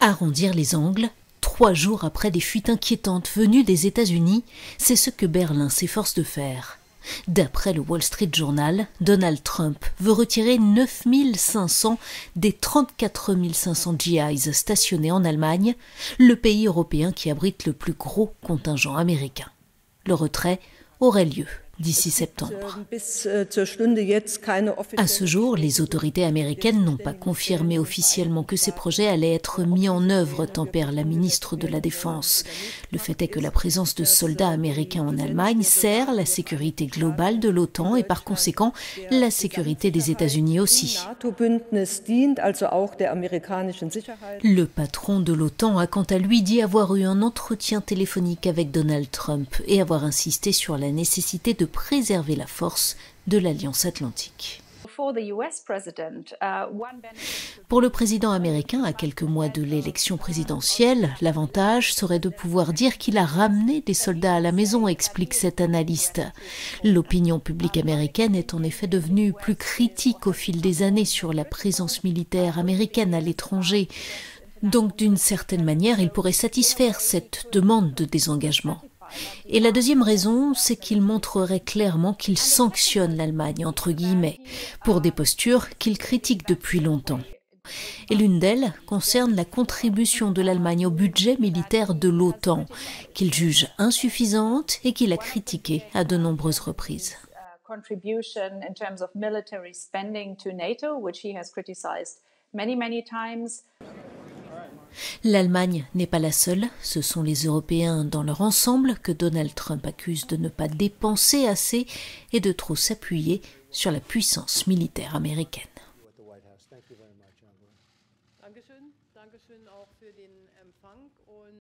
Arrondir les angles, 3 jours après des fuites inquiétantes venues des États-Unis, c'est ce que Berlin s'efforce de faire. D'après le Wall Street Journal, Donald Trump veut retirer 9 500 des 34 500 GIs stationnés en Allemagne, le pays européen qui abrite le plus gros contingent américain. Le retrait aurait lieu d'ici septembre. À ce jour, les autorités américaines n'ont pas confirmé officiellement que ces projets allaient être mis en œuvre, tempère la ministre de la Défense. Le fait est que la présence de soldats américains en Allemagne sert la sécurité globale de l'OTAN et par conséquent la sécurité des États-Unis aussi. Le patron de l'OTAN a quant à lui dit avoir eu un entretien téléphonique avec Donald Trump et avoir insisté sur la nécessité de préserver la force de l'Alliance Atlantique. Pour le président américain, à quelques mois de l'élection présidentielle, l'avantage serait de pouvoir dire qu'il a ramené des soldats à la maison, explique cet analyste. L'opinion publique américaine est en effet devenue plus critique au fil des années sur la présence militaire américaine à l'étranger. Donc, d'une certaine manière, il pourrait satisfaire cette demande de désengagement. Et la deuxième raison, c'est qu'il montrerait clairement qu'il sanctionne l'Allemagne, entre guillemets, pour des postures qu'il critique depuis longtemps. Et l'une d'elles concerne la contribution de l'Allemagne au budget militaire de l'OTAN, qu'il juge insuffisante et qu'il a critiquée à de nombreuses reprises. L'Allemagne n'est pas la seule, ce sont les Européens dans leur ensemble que Donald Trump accuse de ne pas dépenser assez et de trop s'appuyer sur la puissance militaire américaine.